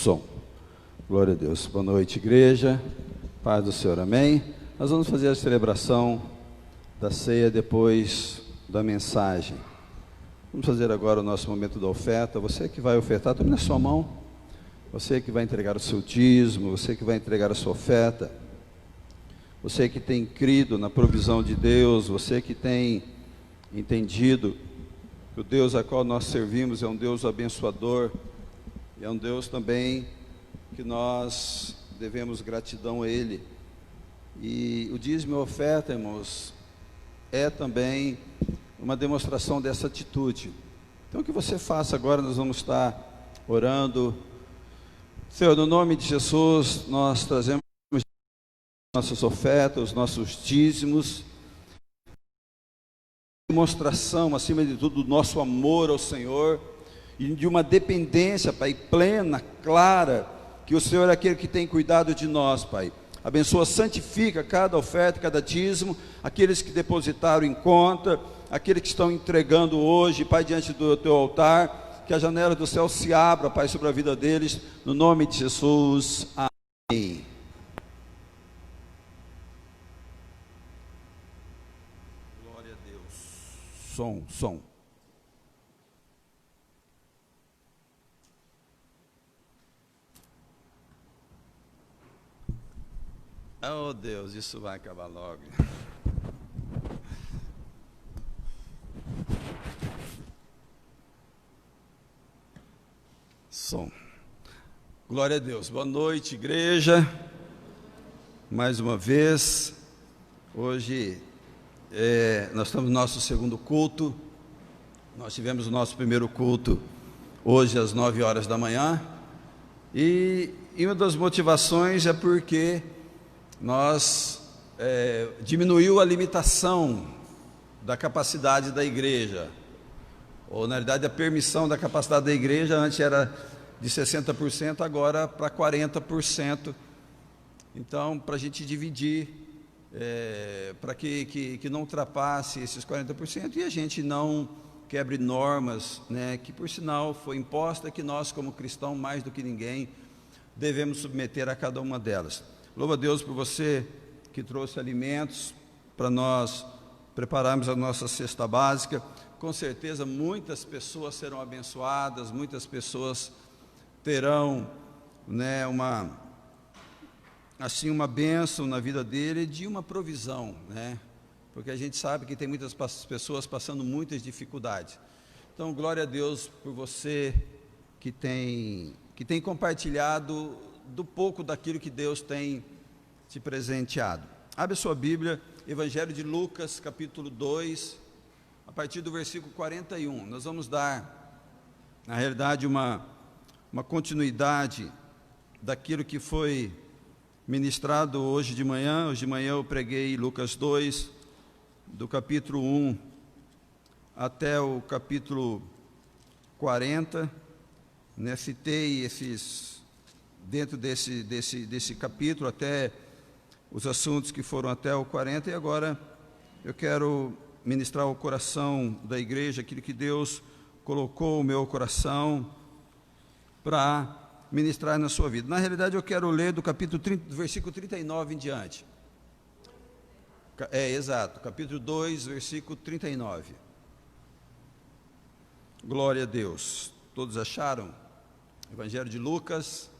Som. Glória a Deus. Boa noite, igreja. Paz do Senhor, amém. Nós vamos fazer a celebração da ceia depois da mensagem. Vamos fazer agora o nosso momento da oferta. Você que vai ofertar, tome na sua mão. Você que vai entregar o seu dízimo, você que vai entregar a sua oferta. Você que tem crido na provisão de Deus, você que tem entendido que o Deus a qual nós servimos é um Deus abençoador, e é um Deus também que nós devemos gratidão a Ele. E o dízimo e a oferta, irmãos, é também uma demonstração dessa atitude. Então, o que você faça agora, nós vamos estar orando. Senhor, no nome de Jesus, nós trazemos nossas ofertas, os nossos dízimos, demonstração, acima de tudo, do nosso amor ao Senhor, e de uma dependência, Pai, plena, clara, que o Senhor é aquele que tem cuidado de nós, Pai. Abençoa, santifica cada oferta, cada dízimo, aqueles que depositaram em conta, aqueles que estão entregando hoje, Pai, diante do Teu altar, que a janela do céu se abra, Pai, sobre a vida deles, no nome de Jesus, amém. Glória a Deus. Som. Oh Deus, isso vai acabar logo. Som. Glória a Deus. Boa noite, igreja. Mais uma vez, hoje nós estamos no nosso segundo culto. Nós tivemos o nosso primeiro culto hoje às 9 horas da manhã. E uma das motivações é porque nós diminuiu a limitação da capacidade da igreja, ou na realidade a permissão da capacidade da igreja. Antes era de 60%, agora para 40%. Então, para a gente dividir, para que não ultrapasse esses 40% e a gente não quebre normas, né, que por sinal foi imposta, que nós como cristãos, mais do que ninguém, devemos submeter a cada uma delas. Louva a Deus por você que trouxe alimentos para nós prepararmos a nossa cesta básica. Com certeza muitas pessoas serão abençoadas, muitas pessoas terão, né, uma bênção na vida dele, de uma provisão, né? Porque a gente sabe que tem muitas pessoas passando muitas dificuldades. Então, glória a Deus por você que tem compartilhado do pouco daquilo que Deus tem te presenteado. Abre a sua Bíblia, Evangelho de Lucas, capítulo 2, a partir do versículo 41. Nós vamos dar, na realidade, uma continuidade daquilo que foi ministrado hoje de manhã. Hoje de manhã eu preguei Lucas 2, do capítulo 1 até o capítulo 40, né? Citei dentro desse capítulo, até os assuntos que foram até o 40, e agora eu quero ministrar ao coração da igreja aquilo que Deus colocou no meu coração para ministrar na sua vida. Na realidade, eu quero ler do capítulo 30, do versículo 39 em diante. Exato, capítulo 2, versículo 39. Glória a Deus. Todos acharam? Evangelho de Lucas,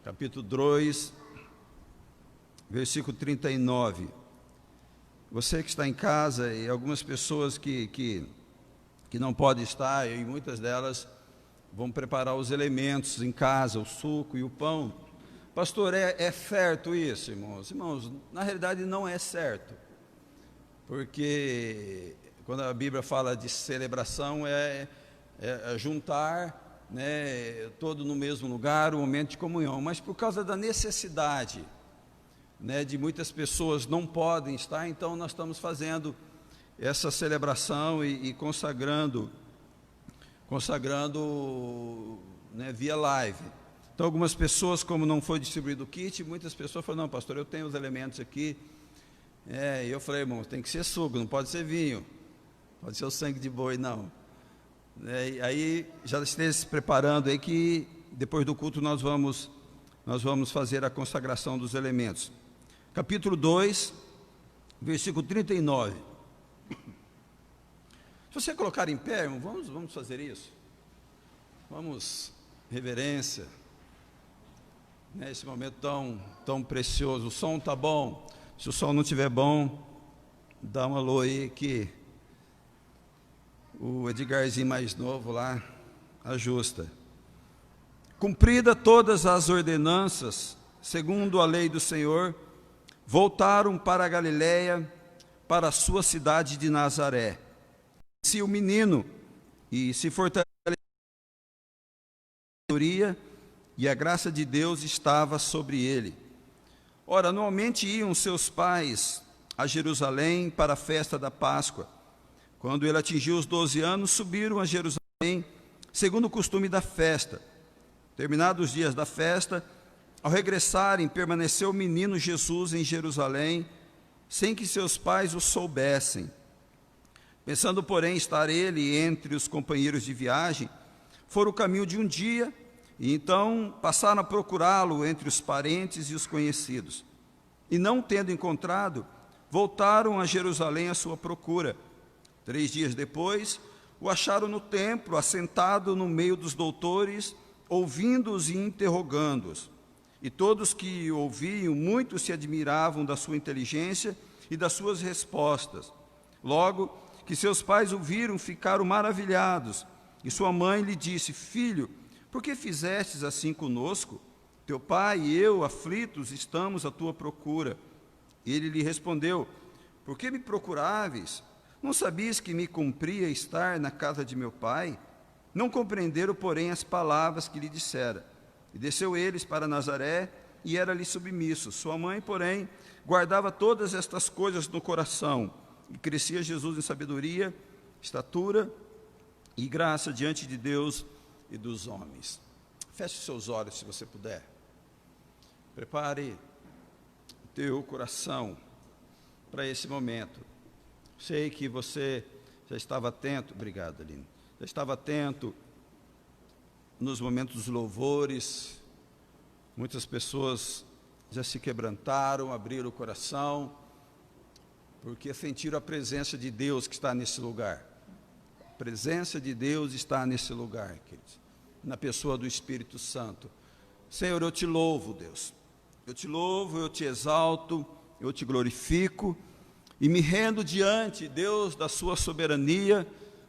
capítulo 2, versículo 39. Você que está em casa, e algumas pessoas que não podem estar, e muitas delas vão preparar os elementos em casa, o suco e o pão. Pastor, é certo isso, irmãos? Irmãos, na realidade não é certo, porque quando a Bíblia fala de celebração, é juntar, né, todo no mesmo lugar, o momento de comunhão, mas por causa da necessidade, né, de muitas pessoas não podem estar, então nós estamos fazendo essa celebração e consagrando, né, via live. Então algumas pessoas, como não foi distribuído o kit, muitas pessoas falaram: não, pastor, eu tenho os elementos aqui. E eu falei: irmão, tem que ser suco, não pode ser vinho, pode ser o sangue de boi, não. Aí já esteja se preparando aí, que depois do culto nós vamos fazer a consagração dos elementos. Capítulo 2, versículo 39. Se você colocar em pé, irmão, vamos fazer isso. Vamos, reverência, nesse momento tão precioso. O som está bom. Se o som não estiver bom, dá um alô aí que o Edgarzinho mais novo lá ajusta. Cumprida todas as ordenanças, segundo a lei do Senhor, voltaram para a Galiléia, para a sua cidade de Nazaré. Se o menino e se fortaleceu e a graça de Deus estava sobre ele. Ora, anualmente iam seus pais a Jerusalém para a festa da Páscoa. Quando ele atingiu os 12 anos, subiram a Jerusalém, segundo o costume da festa. Terminados os dias da festa, ao regressarem, permaneceu o menino Jesus em Jerusalém, sem que seus pais o soubessem. Pensando, porém, estar ele entre os companheiros de viagem, foram o caminho de um dia, e então passaram a procurá-lo entre os parentes e os conhecidos. E não tendo encontrado, voltaram a Jerusalém à sua procura. 3 dias depois, o acharam no templo, assentado no meio dos doutores, ouvindo-os e interrogando-os. E todos que o ouviam, muitos se admiravam da sua inteligência e das suas respostas. Logo que seus pais o viram, ficaram maravilhados. E sua mãe lhe disse: Filho, por que fizestes assim conosco? Teu pai e eu, aflitos, estamos à tua procura. Ele lhe respondeu: Por que me procuráveis? Não sabias que me cumpria estar na casa de meu pai? Não compreenderam, porém, as palavras que lhe dissera. E desceu eles para Nazaré, e era-lhe submisso. Sua mãe, porém, guardava todas estas coisas no coração. E crescia Jesus em sabedoria, estatura e graça diante de Deus e dos homens. Feche os seus olhos, se você puder. Prepare o teu coração para esse momento. Sei que você já estava atento, obrigado, Aline, já estava atento nos momentos dos louvores. Muitas pessoas já se quebrantaram, abriram o coração, porque sentiram a presença de Deus que está nesse lugar. A presença de Deus está nesse lugar, queridos, na pessoa do Espírito Santo. Senhor, eu te louvo, Deus. Eu te louvo, eu te exalto, eu te glorifico e me rendo diante, Deus, da sua soberania,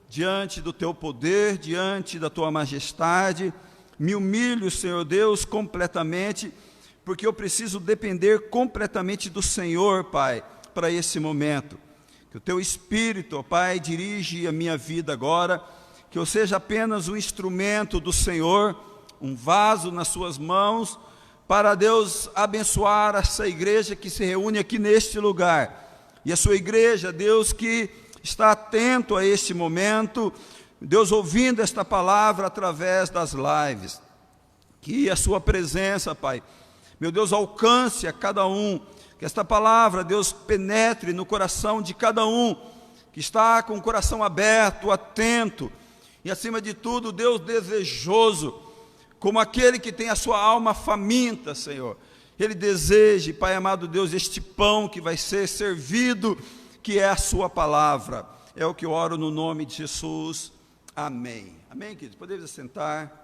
diante do teu poder, diante da tua majestade. Me humilho, Senhor Deus, completamente, porque eu preciso depender completamente do Senhor, Pai, para esse momento. Que o teu Espírito, ó Pai, dirige a minha vida agora, que eu seja apenas um instrumento do Senhor, um vaso nas suas mãos, para Deus abençoar essa igreja que se reúne aqui neste lugar. E a sua igreja, Deus, que está atento a este momento, Deus, ouvindo esta palavra através das lives. Que a sua presença, Pai, meu Deus, alcance a cada um. Que esta palavra, Deus, penetre no coração de cada um que está com o coração aberto, atento e, acima de tudo, Deus, desejoso, como aquele que tem a sua alma faminta, Senhor. Ele deseja, Pai amado Deus, este pão que vai ser servido, que é a sua palavra. É o que eu oro no nome de Jesus. Amém. Amém, queridos? Podemos assentar.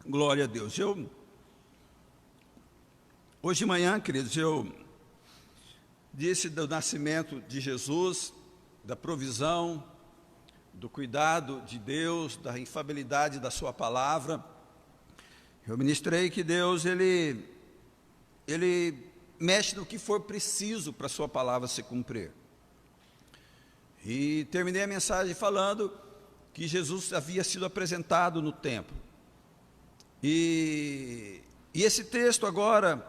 Glória a Deus. Hoje de manhã, queridos, eu disse do nascimento de Jesus, da provisão, do cuidado de Deus, da infalibilidade da sua palavra. Eu ministrei que Deus, Ele mexe no que for preciso para a sua palavra se cumprir. E terminei a mensagem falando que Jesus havia sido apresentado no templo. E esse texto agora,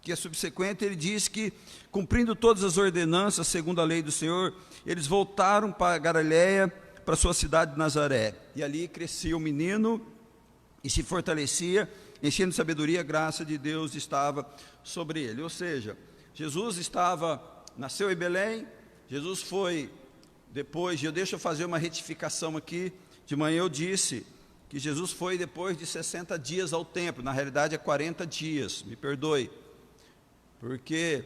que é subsequente, ele diz que, cumprindo todas as ordenanças, segundo a lei do Senhor, eles voltaram para a Galiléia, para a sua cidade de Nazaré. E ali crescia o menino e se fortalecia, enchendo de sabedoria, a graça de Deus estava sobre ele. Ou seja, Jesus nasceu em Belém, Jesus foi depois, deixa eu fazer uma retificação aqui, de manhã eu disse que Jesus foi depois de 60 dias ao templo, na realidade é 40 dias, me perdoe, porque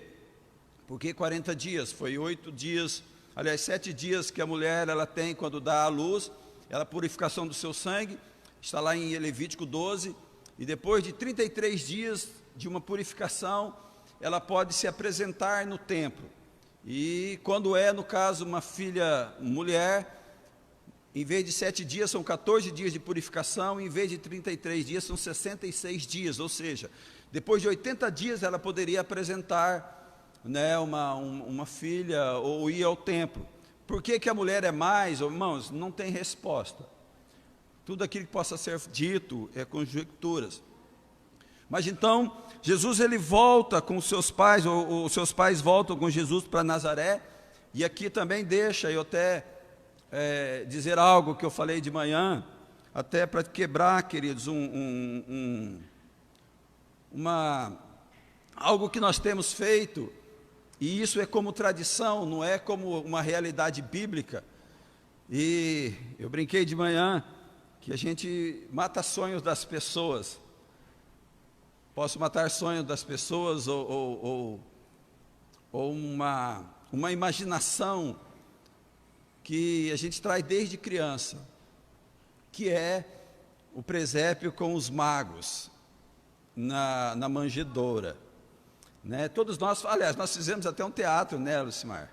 40 dias? Foi 8 dias, aliás, 7 dias que a mulher ela tem quando dá à luz, a purificação do seu sangue, está lá em Levítico 12, e depois de 33 dias de uma purificação, ela pode se apresentar no templo. E quando no caso, uma filha mulher, em vez de 7 dias, são 14 dias de purificação, em vez de 33 dias, são 66 dias, ou seja, depois de 80 dias ela poderia apresentar, né, uma filha ou ir ao templo. Por que a mulher é mais, irmãos? Não tem resposta. Tudo aquilo que possa ser dito é conjecturas. Mas então, Jesus ele volta com os seus pais, ou os seus pais voltam com Jesus para Nazaré, e aqui também deixa eu até dizer algo que eu falei de manhã, até para quebrar, queridos, algo que nós temos feito, e isso é como tradição, não é como uma realidade bíblica. E eu brinquei de manhã que a gente mata sonhos das pessoas. Posso matar sonhos das pessoas ou uma imaginação que a gente traz desde criança, que é o presépio com os magos na manjedoura, né? Todos nós, aliás, nós fizemos até um teatro, né, Lucimar?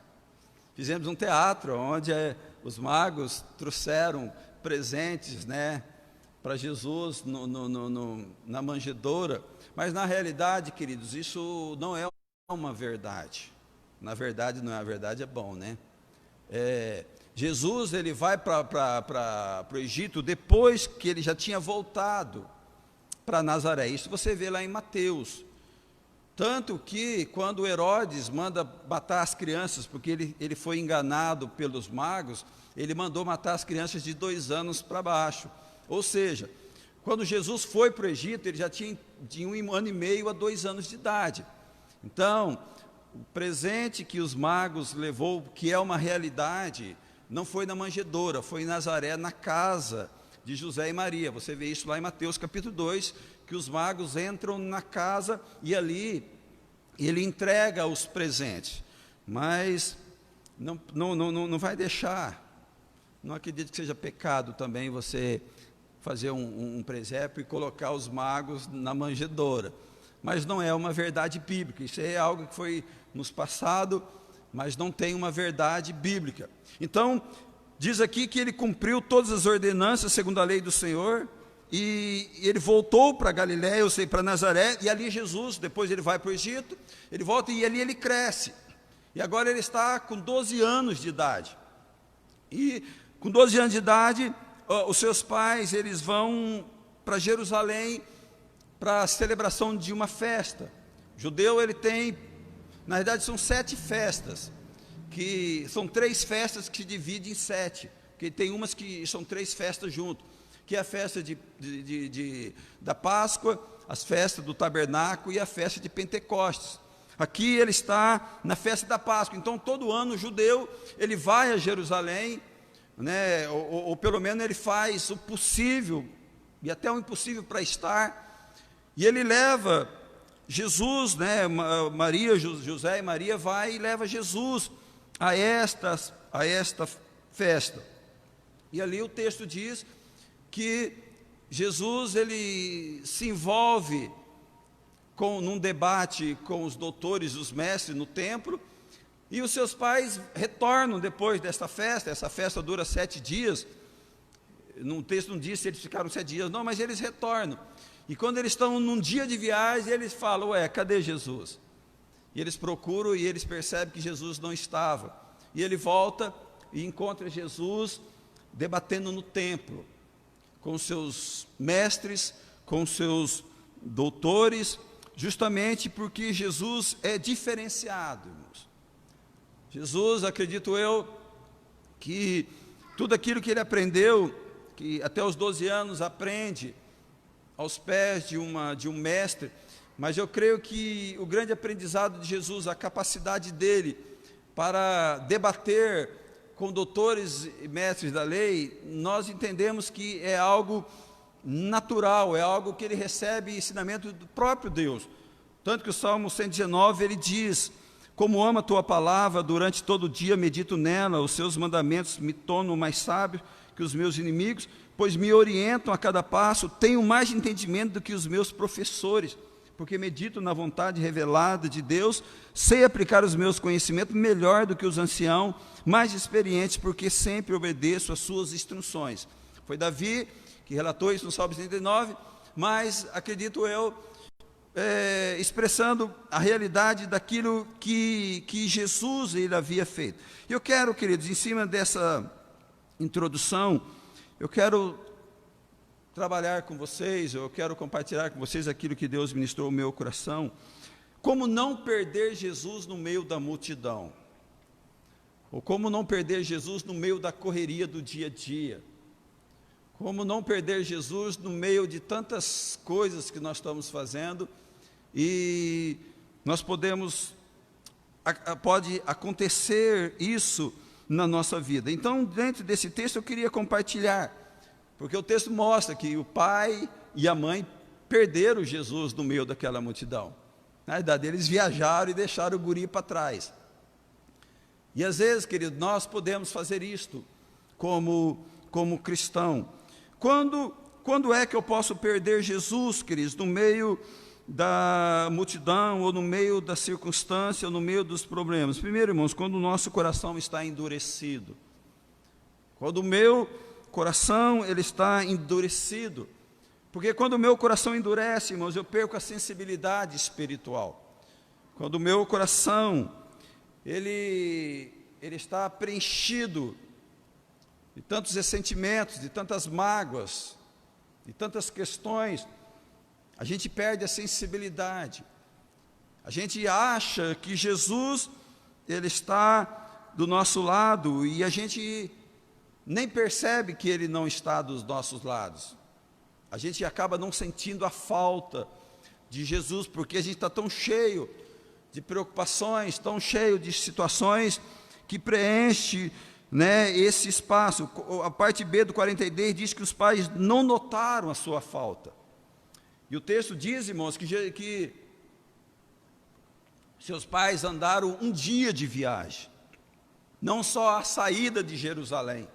Fizemos um teatro onde os magos trouxeram presentes, né, para Jesus na manjedoura. Mas na realidade, queridos, isso não é uma verdade. Na verdade, não é a verdade, é bom, né? Jesus ele vai para o Egito depois que ele já tinha voltado para Nazaré. Isso você vê lá em Mateus. Tanto que quando Herodes manda matar as crianças, porque ele foi enganado pelos magos, ele mandou matar as crianças de 2 anos para baixo. Ou seja, quando Jesus foi para o Egito, ele já tinha de 1 ano e meio a 2 anos de idade. Então, o presente que os magos levou, que é uma realidade, não foi na manjedoura, foi em Nazaré, na casa de José e Maria. Você vê isso lá em Mateus capítulo 2, que os magos entram na casa e ali ele entrega os presentes. Mas não vai deixar, não acredito que seja pecado também você fazer um presépio e colocar os magos na manjedoura. Mas não é uma verdade bíblica, isso é algo que foi nos passado, mas não tem uma verdade bíblica. Então, diz aqui que ele cumpriu todas as ordenanças segundo a lei do Senhor, e ele voltou para Galiléia, ou seja, para Nazaré, e ali Jesus, depois ele vai para o Egito, ele volta e ali ele cresce. E agora ele está com 12 anos de idade. E com 12 anos de idade, os seus pais, eles vão para Jerusalém para a celebração de uma festa. O judeu, ele tem, na verdade são 7 festas, que são 3 festas que se dividem em 7, porque tem umas que são 3 festas junto, que é a festa da Páscoa, as festas do tabernáculo e a festa de Pentecostes. Aqui ele está na festa da Páscoa. Então todo ano o judeu ele vai a Jerusalém, né, ou pelo menos ele faz o possível e até o impossível para estar, e ele leva Jesus, né, Maria, José e Maria vai e leva Jesus a esta festa. E ali o texto diz que Jesus ele se envolve num debate com os doutores, os mestres no templo, e os seus pais retornam depois desta festa. Essa festa dura 7 dias, no texto não diz se eles ficaram 7 dias, não, mas eles retornam, e quando eles estão num dia de viagem, eles falam, cadê Jesus? E eles procuram e eles percebem que Jesus não estava, e ele volta e encontra Jesus debatendo no templo, com seus mestres, com seus doutores, justamente porque Jesus é diferenciado, irmãos. Jesus, acredito eu, que tudo aquilo que ele aprendeu, que até os 12 anos aprende aos pés de um mestre, mas eu creio que o grande aprendizado de Jesus, a capacidade dele para debater com doutores e mestres da lei, nós entendemos que é algo natural, é algo que ele recebe ensinamento do próprio Deus. Tanto que o Salmo 119, ele diz: como amo a tua palavra, durante todo o dia medito nela, os seus mandamentos me tornam mais sábio que os meus inimigos, pois me orientam a cada passo, tenho mais entendimento do que os meus professores, porque medito na vontade revelada de Deus, sei aplicar os meus conhecimentos melhor do que os anciãos, mais experientes, porque sempre obedeço às suas instruções. Foi Davi que relatou isso no Salmo 39, mas acredito eu, expressando a realidade daquilo que Jesus ele havia feito. Eu quero, queridos, em cima dessa introdução, eu quero trabalhar com vocês, eu quero compartilhar com vocês aquilo que Deus ministrou no meu coração, como não perder Jesus no meio da multidão, ou como não perder Jesus no meio da correria do dia a dia, como não perder Jesus no meio de tantas coisas que nós estamos fazendo, e nós pode acontecer isso na nossa vida. Então, dentro desse texto, eu queria compartilhar, porque o texto mostra que o pai e a mãe perderam Jesus no meio daquela multidão. Na verdade, eles viajaram e deixaram o guri para trás. E às vezes, querido, nós podemos fazer isto como cristão. Quando é que eu posso perder Jesus, queridos, no meio da multidão, ou no meio da circunstância, ou no meio dos problemas? Primeiro, irmãos, quando o nosso coração está endurecido. Quando o meu coração ele está endurecido. Porque quando o meu coração endurece, irmãos, eu perco a sensibilidade espiritual. Quando o meu coração ele está preenchido de tantos ressentimentos, de tantas mágoas, de tantas questões, a gente perde a sensibilidade. A gente acha que Jesus ele está do nosso lado e a gente nem percebe que ele não está dos nossos lados. A gente acaba não sentindo a falta de Jesus, porque a gente está tão cheio de preocupações, tão cheio de situações que preenche, esse espaço. A parte B do 42 diz que os pais não notaram a sua falta. E o texto diz, irmãos, que seus pais andaram um dia de viagem, não só a saída de Jerusalém,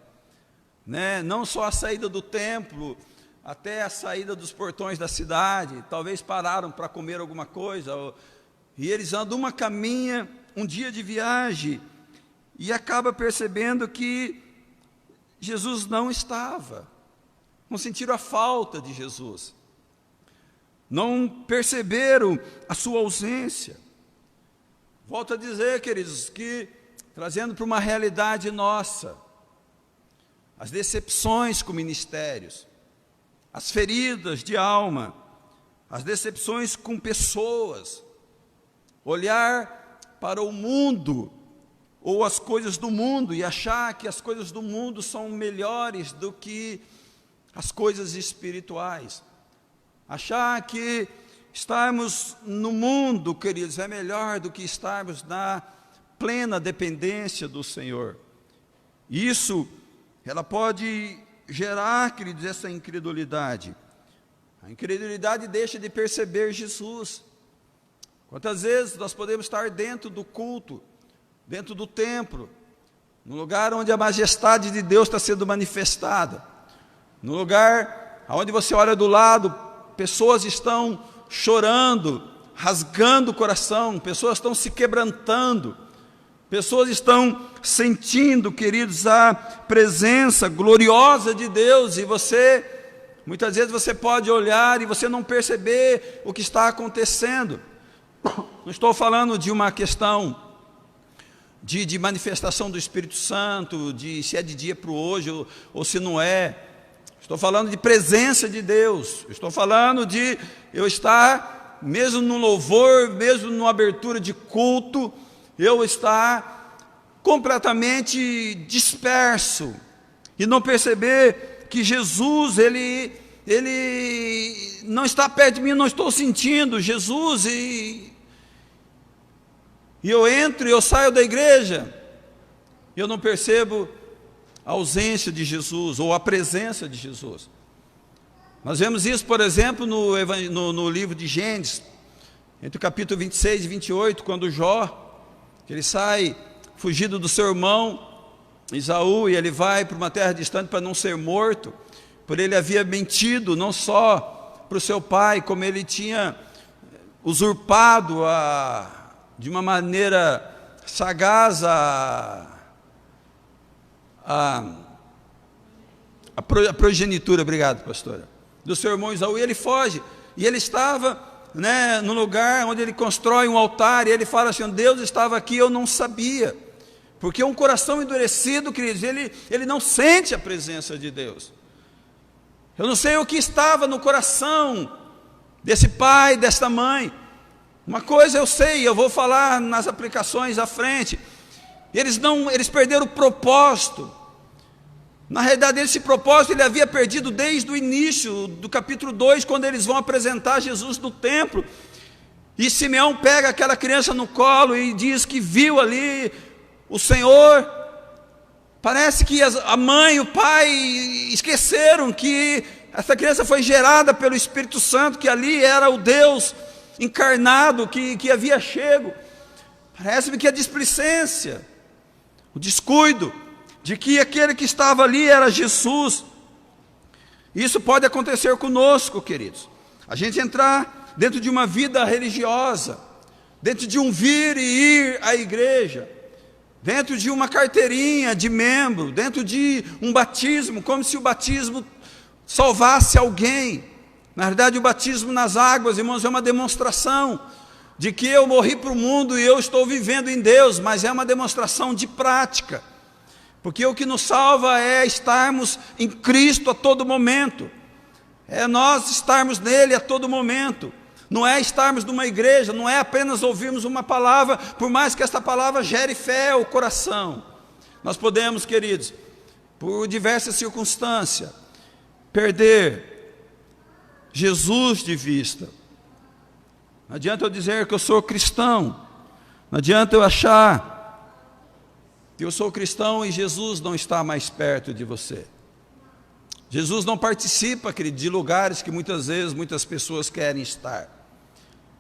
não só a saída do templo, até a saída dos portões da cidade. Talvez pararam para comer alguma coisa, e eles andam uma caminha, um dia de viagem, e acaba percebendo que Jesus não estava, não sentiram a falta de Jesus, não perceberam a sua ausência. Volto a dizer, queridos, que trazendo para uma realidade nossa, as decepções com ministérios, as feridas de alma, as decepções com pessoas, olhar para o mundo, ou as coisas do mundo, e achar que as coisas do mundo são melhores do que as coisas espirituais. Achar que estarmos no mundo, queridos, é melhor do que estarmos na plena dependência do Senhor. Isso, ela pode gerar, queridos, essa incredulidade. A incredulidade deixa de perceber Jesus. Quantas vezes nós podemos estar dentro do culto, dentro do templo, no lugar onde a majestade de Deus está sendo manifestada, no lugar onde você olha do lado, pessoas estão chorando, rasgando o coração, pessoas estão se quebrantando, pessoas estão sentindo, queridos, a presença gloriosa de Deus, e muitas vezes você pode olhar e você não perceber o que está acontecendo. Não estou falando de uma questão de manifestação do Espírito Santo, de se é de dia para o hoje ou se não é. Estou falando de presença de Deus. Estou falando de eu estar, mesmo no louvor, mesmo numa abertura de culto, eu estar completamente disperso e não perceber que Jesus, ele ele não está perto de mim, eu não estou sentindo Jesus, e eu entro e eu saio da igreja, e eu não percebo a ausência de Jesus, ou a presença de Jesus. Nós vemos isso, por exemplo, no livro de Gênesis, entre o capítulo 26 e 28, quando Jó, ele sai fugido do seu irmão Esaú, e ele vai para uma terra distante para não ser morto, por ele havia mentido, não só para o seu pai, como ele tinha usurpado de uma maneira sagaz a progenitura, obrigado, pastora, do seu irmão Esaú, e ele foge, e ele estava, no lugar onde ele constrói um altar, e ele fala assim: Deus estava aqui, eu não sabia, porque um coração endurecido, queridos, ele não sente a presença de Deus. Eu não sei o que estava no coração desse pai, desta mãe. Uma coisa eu sei, eu vou falar nas aplicações à frente, eles perderam o propósito. Na realidade, esse propósito ele havia perdido desde o início do capítulo 2, quando eles vão apresentar Jesus no templo, e Simeão pega aquela criança no colo e diz que viu ali o Senhor. Parece que a mãe e o pai esqueceram que essa criança foi gerada pelo Espírito Santo, que ali era o Deus encarnado que havia chego. Parece-me que a displicência, o descuido de que aquele que estava ali era Jesus. Isso pode acontecer conosco, queridos. A gente entrar dentro de uma vida religiosa, dentro de um vir e ir à igreja, dentro de uma carteirinha de membro, dentro de um batismo, como se o batismo salvasse alguém. Na verdade, o batismo nas águas, irmãos, é uma demonstração de que eu morri para o mundo e eu estou vivendo em Deus, mas é uma demonstração de prática, porque o que nos salva é estarmos em Cristo a todo momento, é nós estarmos nele a todo momento. Não é estarmos numa igreja, não é apenas ouvirmos uma palavra, por mais que esta palavra gere fé ao coração. Nós podemos, queridos, por diversas circunstâncias, perder Jesus de vista. Não adianta eu dizer que eu sou cristão, não adianta eu achar que eu sou cristão e Jesus não está mais perto de você. Jesus não participa, querido, de lugares que muitas vezes muitas pessoas querem estar.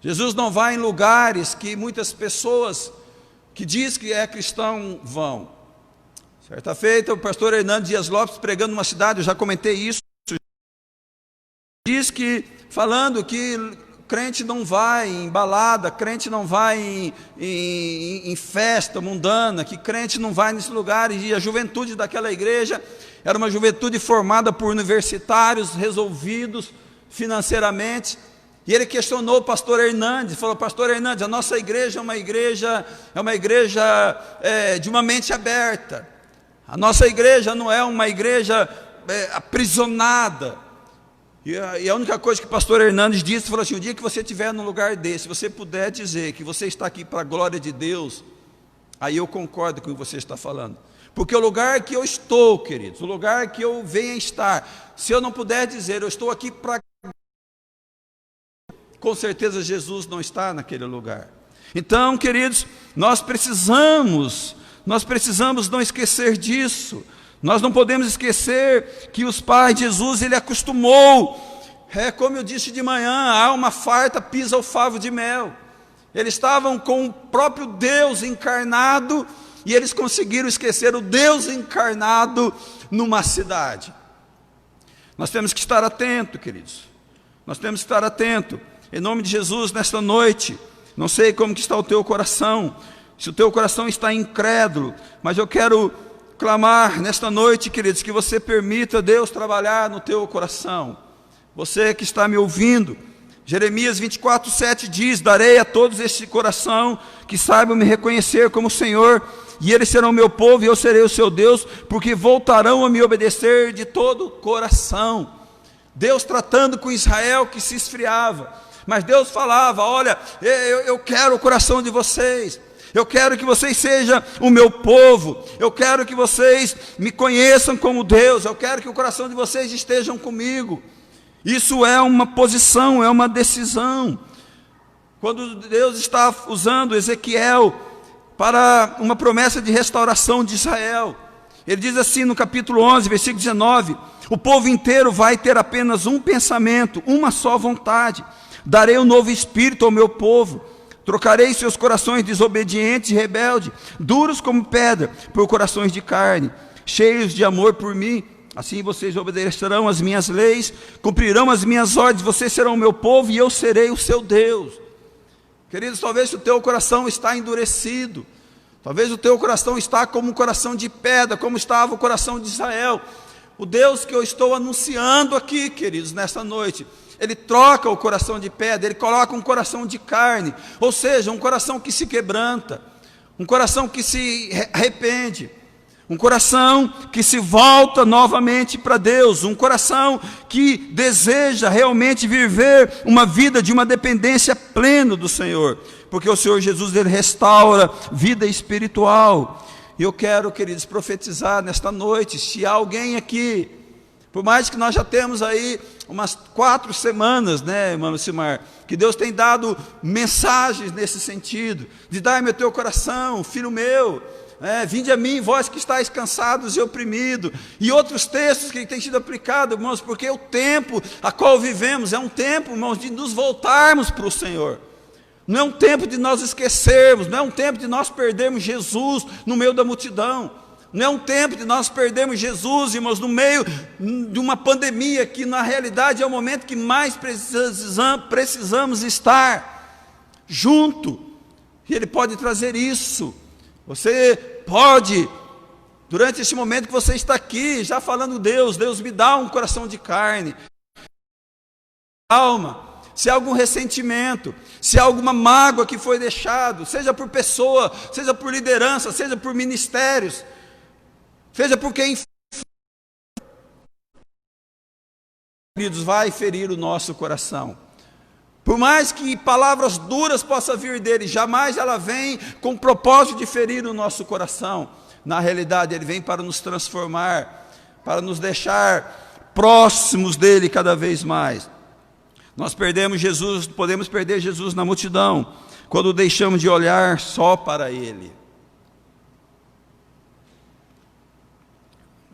Jesus não vai em lugares que muitas pessoas que diz que é cristão vão. Certa feita, o pastor Hernando Dias Lopes, pregando numa cidade, eu já comentei isso, diz que, falando que crente não vai em balada, crente não vai em festa mundana, que crente não vai nesses lugares, e a juventude daquela igreja era uma juventude formada por universitários resolvidos financeiramente. E ele questionou o pastor Hernandes, falou: pastor Hernandes, a nossa igreja é uma igreja de uma mente aberta, a nossa igreja não é uma igreja aprisionada. E a única coisa que o pastor Hernandes disse, falou assim: o dia que você estiver num lugar desse, se você puder dizer que você está aqui para a glória de Deus, aí eu concordo com o que você está falando, porque o lugar que eu estou, queridos, o lugar que eu venho estar, se eu não puder dizer eu estou aqui para, com certeza Jesus não está naquele lugar. Então, queridos, nós precisamos não esquecer disso. Nós não podemos esquecer que os pais de Jesus, ele acostumou, como eu disse de manhã, a alma farta pisa o favo de mel. Eles estavam com o próprio Deus encarnado, e eles conseguiram esquecer o Deus encarnado numa cidade. Nós temos que estar atentos, queridos, nós temos que estar atentos. Em nome de Jesus, nesta noite, não sei como que está o teu coração, se o teu coração está incrédulo, mas eu quero clamar nesta noite, queridos, que você permita Deus trabalhar no teu coração. Você que está me ouvindo, Jeremias 24:7 diz: darei a todos este coração que saibam me reconhecer como Senhor, e eles serão meu povo e eu serei o seu Deus, porque voltarão a me obedecer de todo o coração. Deus tratando com Israel que se esfriava, mas Deus falava: olha, eu quero o coração de vocês, eu quero que vocês sejam o meu povo, eu quero que vocês me conheçam como Deus, eu quero que o coração de vocês estejam comigo. Isso é uma posição, é uma decisão. Quando Deus está usando Ezequiel para uma promessa de restauração de Israel, ele diz assim no capítulo 11, versículo 19: o povo inteiro vai ter apenas um pensamento, uma só vontade. Darei um novo espírito ao meu povo, trocarei seus corações desobedientes e rebeldes, duros como pedra, por corações de carne, cheios de amor por mim. Assim vocês obedecerão às minhas leis, cumprirão as minhas ordens, vocês serão o meu povo e eu serei o seu Deus. Queridos, talvez o teu coração está endurecido, talvez o teu coração está como um coração de pedra, como estava o coração de Israel. O Deus que eu estou anunciando aqui, queridos, nesta noite, Ele troca o coração de pedra, Ele coloca um coração de carne, ou seja, um coração que se quebranta, um coração que se arrepende, um coração que se volta novamente para Deus, um coração que deseja realmente viver uma vida de uma dependência plena do Senhor, porque o Senhor Jesus, Ele restaura vida espiritual. E eu quero, queridos, profetizar nesta noite, se há alguém aqui, por mais que nós já temos aí umas 4 semanas, né, irmão Simar, que Deus tem dado mensagens nesse sentido, de dar-me o teu coração, filho meu, vinde a mim, vós que estáis cansados e oprimidos, e outros textos que têm sido aplicados, irmãos, porque o tempo a qual vivemos é um tempo, irmãos, de nos voltarmos para o Senhor. Não é um tempo de nós esquecermos, não é um tempo de nós perdermos Jesus no meio da multidão, não é um tempo de nós perdermos Jesus, irmãos, no meio de uma pandemia, que na realidade é o momento que mais precisamos estar junto, e Ele pode trazer isso. Você pode, durante este momento que você está aqui, já falando: Deus me dá um coração de carne, alma. Se há algum ressentimento, se há alguma mágoa que foi deixado, seja por pessoa, seja por liderança, seja por ministérios, seja por quem, queridos, vai ferir o nosso coração. Por mais que palavras duras possam vir dele, jamais ela vem com o propósito de ferir o nosso coração. Na realidade, ele vem para nos transformar, para nos deixar próximos dele cada vez mais. Nós perdemos Jesus, podemos perder Jesus na multidão, quando deixamos de olhar só para Ele.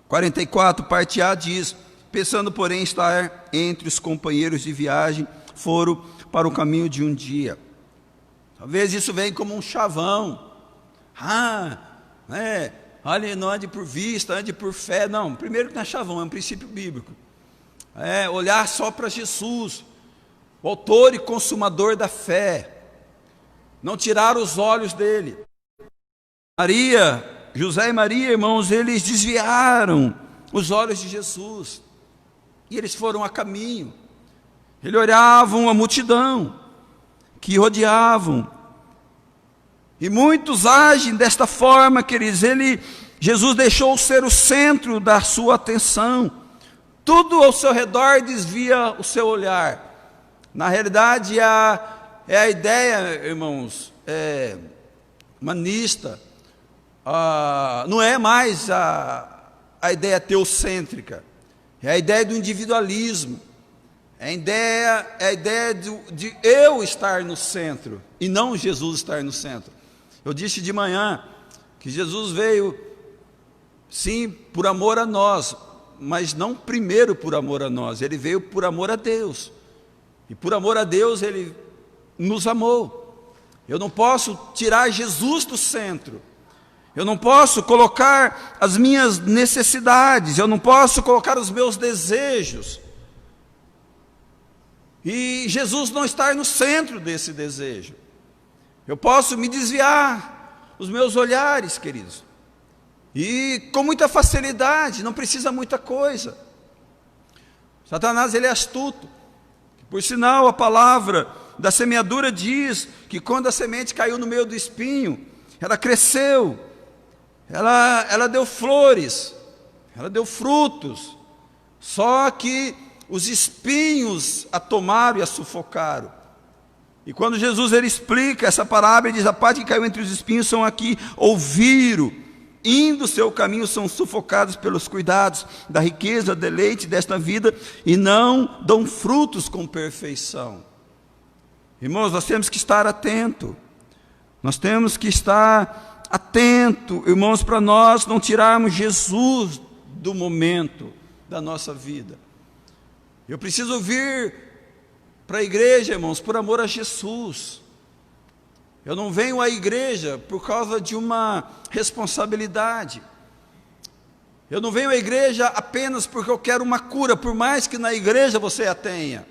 44, parte A diz: pensando porém estar entre os companheiros de viagem, foram para o caminho de um dia. Talvez isso venha como um chavão. Olha, não ande por vista, ande por fé. Não, primeiro que não é chavão, é um princípio bíblico. Olhar só para Jesus, o autor e consumador da fé, não tirar os olhos dele. José e Maria, irmãos, eles desviaram os olhos de Jesus, e eles foram a caminho. Eles olhavam a multidão que rodeavam, e muitos agem desta forma, queridos. Jesus deixou ser o centro da sua atenção, tudo ao seu redor desvia o seu olhar. Na realidade, é a ideia, irmãos, humanista, não é mais a ideia teocêntrica, é a ideia do individualismo, é a ideia de eu estar no centro, e não Jesus estar no centro. Eu disse de manhã que Jesus veio, sim, por amor a nós, mas não primeiro por amor a nós, Ele veio por amor a Deus. E por amor a Deus, Ele nos amou. Eu não posso tirar Jesus do centro. Eu não posso colocar as minhas necessidades. Eu não posso colocar os meus desejos. E Jesus não estar no centro desse desejo. Eu posso me desviar os meus olhares, queridos. E com muita facilidade, não precisa muita coisa. Satanás, ele é astuto. Por sinal, a palavra da semeadura diz que quando a semente caiu no meio do espinho, ela cresceu, ela deu flores, ela deu frutos, só que os espinhos a tomaram e a sufocaram. E quando Jesus ele explica essa parábola, ele diz: a parte que caiu entre os espinhos são aqui, ouviram, indo seu caminho, são sufocados pelos cuidados da riqueza, deleite desta vida, e não dão frutos com perfeição. Irmãos, nós temos que estar atento. Nós temos que estar atento, irmãos, para nós não tirarmos Jesus do momento da nossa vida. Eu preciso vir para a igreja, irmãos, por amor a Jesus. Eu não venho à igreja por causa de uma responsabilidade. Eu não venho à igreja apenas porque eu quero uma cura, por mais que na igreja você a tenha.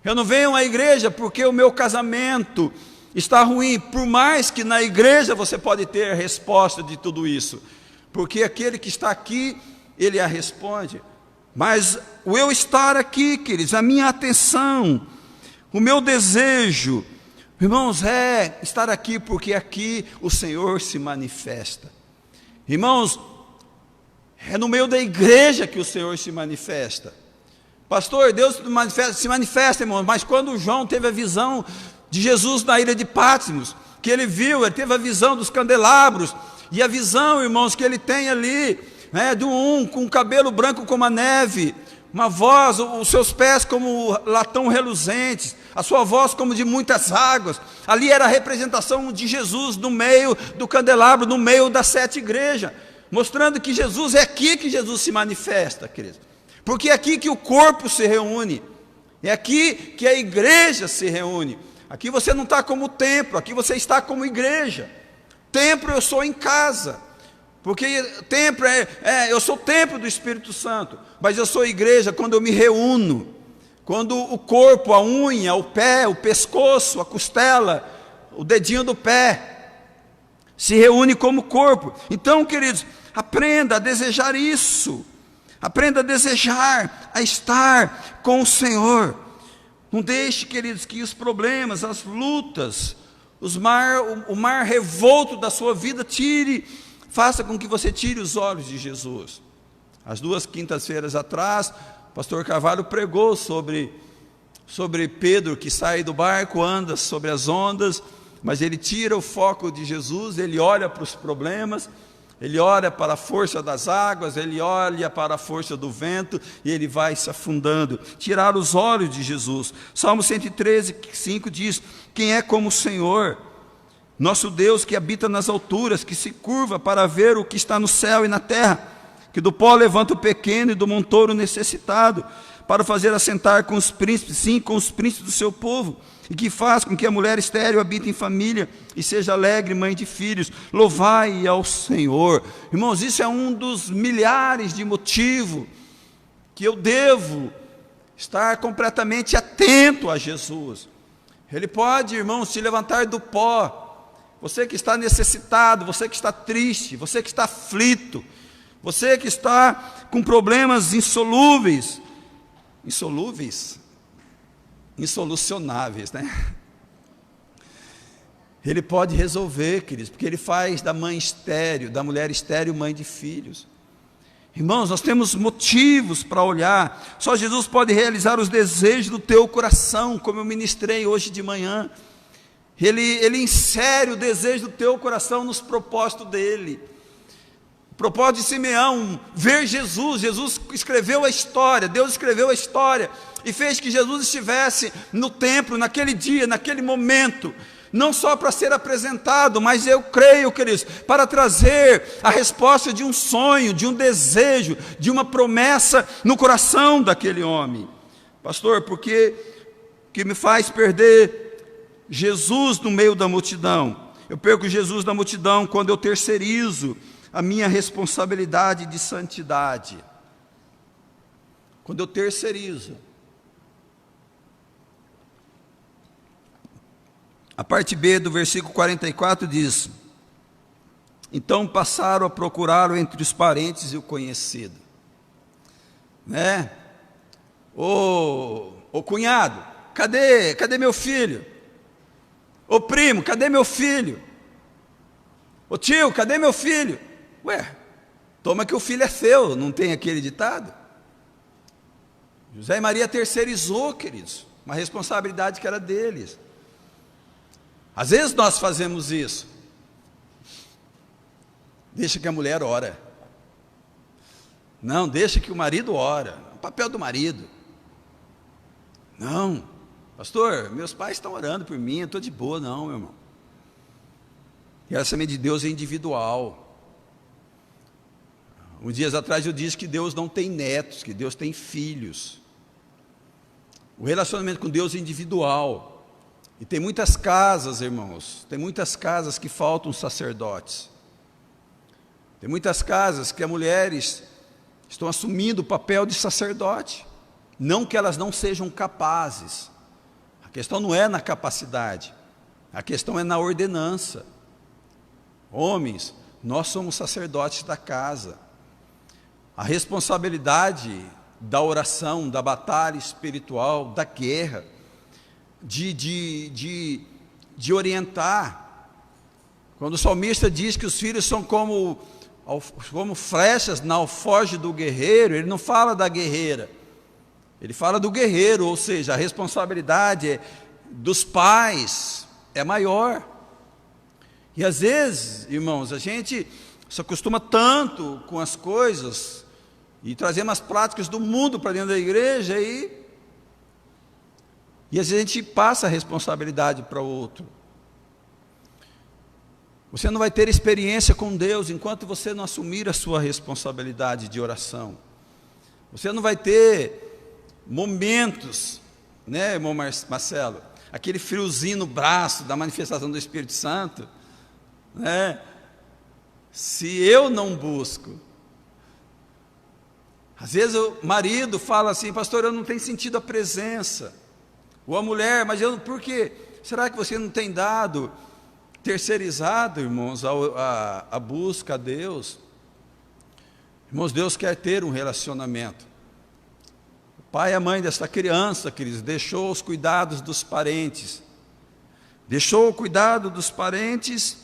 Eu não venho à igreja porque o meu casamento está ruim, por mais que na igreja você pode ter a resposta de tudo isso. Porque aquele que está aqui, ele a responde. Mas o eu estar aqui, queridos, a minha atenção, o meu desejo, irmãos, é estar aqui porque aqui o Senhor se manifesta. Irmãos, é no meio da igreja que o Senhor se manifesta. Pastor, Deus se manifesta, irmãos, mas quando João teve a visão de Jesus na ilha de Patmos, que ele viu, ele teve a visão dos candelabros, e a visão, irmãos, que ele tem ali, de um com cabelo branco como a neve, uma voz, os seus pés como latão reluzentes, a sua voz como de muitas águas. Ali era a representação de Jesus no meio do candelabro, no meio das 7 igrejas, mostrando que Jesus é aqui que Jesus se manifesta, queridos, porque é aqui que o corpo se reúne, é aqui que a igreja se reúne. Aqui você não está como templo, aqui você está como igreja. Templo eu sou em casa, porque templo eu sou templo do Espírito Santo, mas eu sou igreja quando eu me reúno, quando o corpo, a unha, o pé, o pescoço, a costela, o dedinho do pé, se reúne como corpo. Então, queridos, aprenda a desejar isso, aprenda a desejar, a estar com o Senhor. Não deixe, queridos, que os problemas, as lutas, o mar revolto da sua vida faça com que você tire os olhos de Jesus. As 2 quintas-feiras atrás, o pastor Carvalho pregou sobre Pedro que sai do barco, anda sobre as ondas, mas ele tira o foco de Jesus, ele olha para os problemas, ele olha para a força das águas, ele olha para a força do vento, e ele vai se afundando. Tirar os olhos de Jesus. Salmo 113, 5 diz: quem é como o Senhor, nosso Deus, que habita nas alturas, que se curva para ver o que está no céu e na terra, que do pó levanta o pequeno e do montouro necessitado, para fazer assentar com os príncipes, sim, com os príncipes do seu povo, e que faz com que a mulher estéril habite em família e seja alegre mãe de filhos. Louvai ao Senhor. Irmãos, isso é um dos milhares de motivos que eu devo estar completamente atento a Jesus. Ele pode, irmãos, se levantar do pó. Você que está necessitado, você que está triste, você que está aflito, você que está com problemas insolucionáveis, né? Ele pode resolver, queridos, porque ele faz da mãe estéril, da mulher estéril, mãe de filhos. Irmãos, nós temos motivos para olhar. Só Jesus pode realizar os desejos do teu coração, como eu ministrei hoje de manhã. Ele insere o desejo do teu coração nos propósitos dele. O propósito de Simeão, ver Jesus. Jesus escreveu a história, Deus escreveu a história e fez que Jesus estivesse no templo, naquele dia, naquele momento, não só para ser apresentado, mas eu creio, queridos, para trazer a resposta de um sonho, de um desejo, de uma promessa no coração daquele homem. Pastor, porque que me faz perder Jesus no meio da multidão? Eu perco Jesus na multidão quando eu terceirizo a minha responsabilidade de santidade. Quando eu terceirizo. A parte B do versículo 44 diz: então passaram a procurá-lo entre os parentes e o conhecido. Né? Ô cunhado, cadê meu filho? Ô primo, cadê meu filho? Ô tio, cadê meu filho? Ué, toma que o filho é seu, não tem aquele ditado? José e Maria terceirizou, queridos, uma responsabilidade que era deles. Às vezes nós fazemos isso. deixa que a mulher ora. Não, deixa que o marido ora. O papel do marido. Não, pastor, meus pais estão orando por mim, eu estou de boa. Não, meu irmão. E o relacionamento de Deus é individual. Uns dias atrás eu disse que Deus não tem netos, que Deus tem filhos. O relacionamento com Deus é individual. E tem muitas casas, irmãos, tem muitas casas que faltam sacerdotes. Tem muitas casas que as mulheres estão assumindo o papel de sacerdote. Não que elas não sejam capazes. A questão não é na capacidade, a questão é na ordenança. Homens, nós somos sacerdotes da casa. A responsabilidade da oração, da batalha espiritual, da guerra, de orientar. Quando o salmista diz que os filhos são como flechas na alforge do guerreiro, ele não fala da guerreira, ele fala do guerreiro, ou seja, a responsabilidade dos pais é maior. E às vezes, irmãos, a gente se acostuma tanto com as coisas e trazemos as práticas do mundo para dentro da igreja e às vezes a gente passa a responsabilidade para o outro. Você não vai ter experiência com Deus enquanto você não assumir a sua responsabilidade de oração. Você não vai ter momentos, né, irmão Marcelo, aquele friozinho no braço da manifestação do Espírito Santo, né? Se eu não busco. Às vezes o marido fala assim: pastor, eu não tenho sentido a presença. Ou a mulher: mas por quê? Será que você não tem dado, terceirizado, irmãos, a busca a Deus? Irmãos, Deus quer ter um relacionamento. O pai e a mãe dessa criança, queridos, deixou os cuidados dos parentes. Deixou o cuidado dos parentes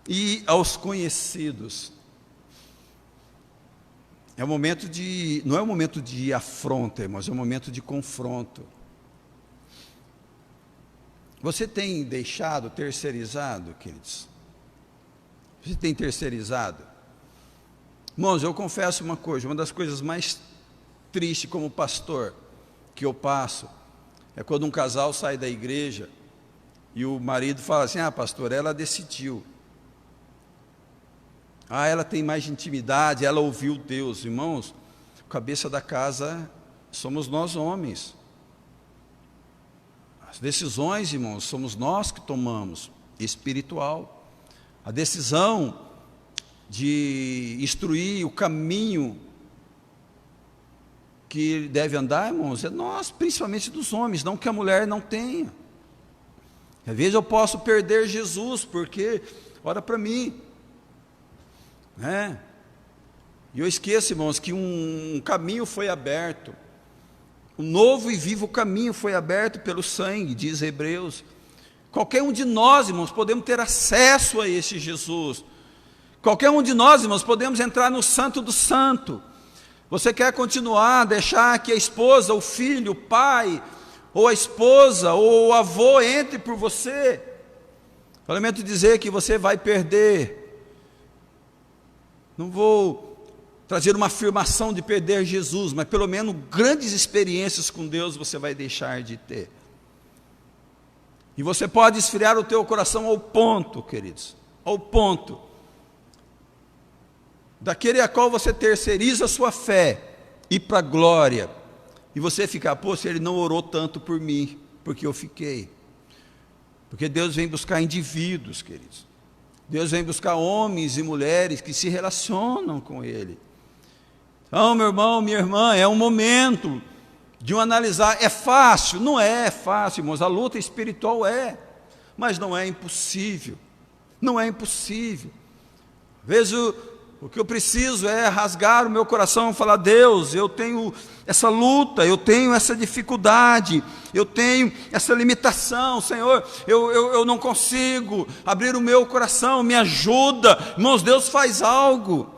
e aos conhecidos. É um momento não é um momento de afronta, mas é um momento de confronto. Você tem deixado terceirizado, queridos? Você tem terceirizado? Irmãos, eu confesso uma coisa, uma das coisas mais tristes como pastor que eu passo é quando um casal sai da igreja e o marido fala assim: pastor, ela decidiu. Ela tem mais intimidade, ela ouviu Deus. Irmãos, a cabeça da casa somos nós homens. As decisões, irmãos, somos nós que tomamos, espiritual. A decisão de instruir o caminho que ele deve andar, irmãos, é nós, principalmente dos homens, não que a mulher não tenha. Às vezes eu posso perder Jesus, porque, olha para mim, e eu esqueço, irmãos, que um caminho foi aberto, um novo e vivo caminho foi aberto pelo sangue, diz Hebreus. Qualquer um de nós, irmãos, podemos ter acesso a esse Jesus. Qualquer um de nós, irmãos, podemos entrar no Santo do Santo. Você quer continuar, deixar que a esposa, o filho, o pai, ou a esposa, ou o avô entre por você? Eu lamento dizer que você vai perder. Não vou trazer uma afirmação de perder Jesus, mas pelo menos grandes experiências com Deus você vai deixar de ter. E você pode esfriar o teu coração ao ponto, queridos, ao ponto daquele a qual você terceiriza a sua fé, ir para a glória, e você ficar: se ele não orou tanto por mim, porque eu fiquei. Porque Deus vem buscar indivíduos, queridos. Deus vem buscar homens e mulheres que se relacionam com Ele. Então, meu irmão, minha irmã, é um momento de analisar. É fácil? Não é fácil, irmãos. A luta espiritual mas não é impossível. Não é impossível. Às vezes o que eu preciso é rasgar o meu coração e falar: Deus, eu tenho essa luta, eu tenho essa dificuldade, eu tenho essa limitação, Senhor, eu não consigo abrir o meu coração, me ajuda. Irmãos, Deus faz algo.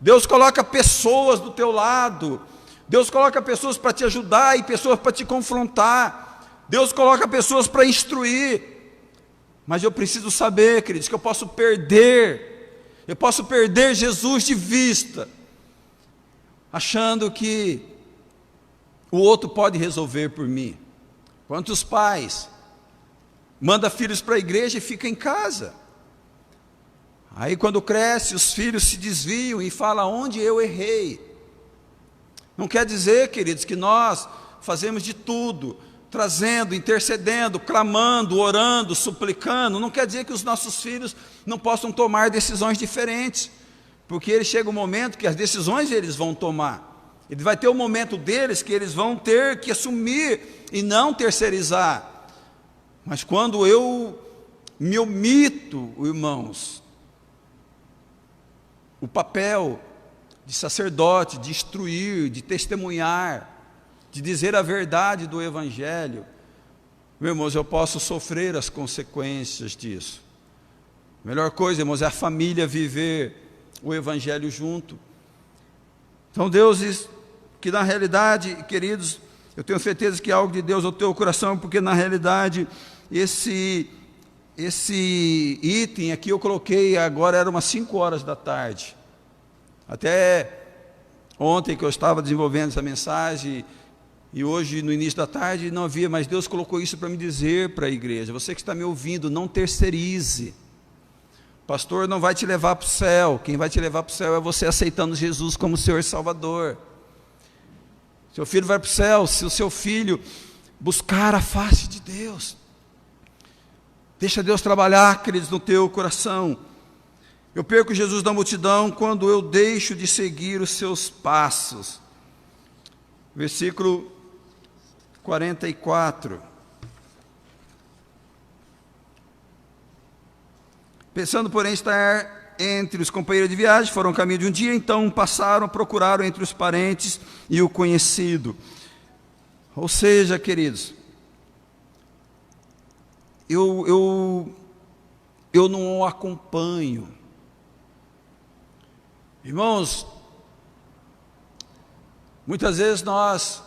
Deus coloca pessoas do teu lado, Deus coloca pessoas para te ajudar e pessoas para te confrontar, Deus coloca pessoas para instruir. Mas eu preciso saber, queridos, que eu posso perder Eu posso perder Jesus de vista, achando que o outro pode resolver por mim. Quantos pais mandam filhos para a igreja e ficam em casa? Aí quando cresce, os filhos se desviam e falam onde eu errei. Não quer dizer, queridos, que nós fazemos de tudo, trazendo, intercedendo, clamando, orando, suplicando. Não quer dizer que os nossos filhos não possam tomar decisões diferentes, porque ele chega um momento que as decisões eles vão tomar. Ele vai ter um momento deles que eles vão ter que assumir e não terceirizar. Mas quando eu me omito, irmãos, o papel de sacerdote, de instruir, de testemunhar, de dizer a verdade do Evangelho, meus irmãos, eu posso sofrer as consequências disso. A melhor coisa, irmãos, é a família viver o Evangelho junto. Então Deus diz que na realidade, queridos, eu tenho certeza que é algo de Deus ao teu coração, porque na realidade esse item aqui eu coloquei, agora era umas 5 horas da tarde. Até ontem que eu estava desenvolvendo essa mensagem, e hoje no início da tarde não havia, mas Deus colocou isso para me dizer para a igreja: você que está me ouvindo, não terceirize. O pastor não vai te levar para o céu, quem vai te levar para o céu é você aceitando Jesus como Senhor e Salvador. Seu filho vai para o céu se o seu filho buscar a face de Deus. Deixa Deus trabalhar, queridos, no teu coração. Eu perco Jesus da multidão quando eu deixo de seguir os seus passos. Versículo 44. Pensando, porém, estar entre os companheiros de viagem, foram ao caminho de um dia, então passaram, procuraram entre os parentes e o conhecido. Ou seja, queridos, eu não o acompanho. Irmãos, muitas vezes nós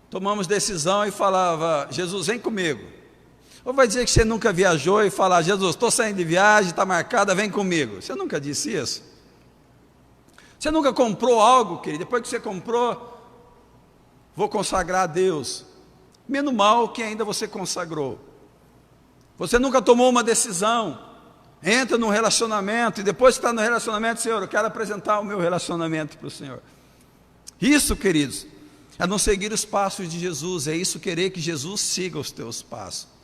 tomamos decisão e falava: Jesus, vem comigo. Ou vai dizer que você nunca viajou e falar: Jesus, estou saindo de viagem, está marcada, vem comigo. Você nunca disse isso? Você nunca comprou algo, querido, depois que você comprou, vou consagrar a Deus. Menos mal que ainda você consagrou. Você nunca tomou uma decisão, entra num relacionamento, e depois que está no relacionamento: Senhor, eu quero apresentar o meu relacionamento para o Senhor. Isso, queridos, é não seguir os passos de Jesus, é isso, querer que Jesus siga os teus passos.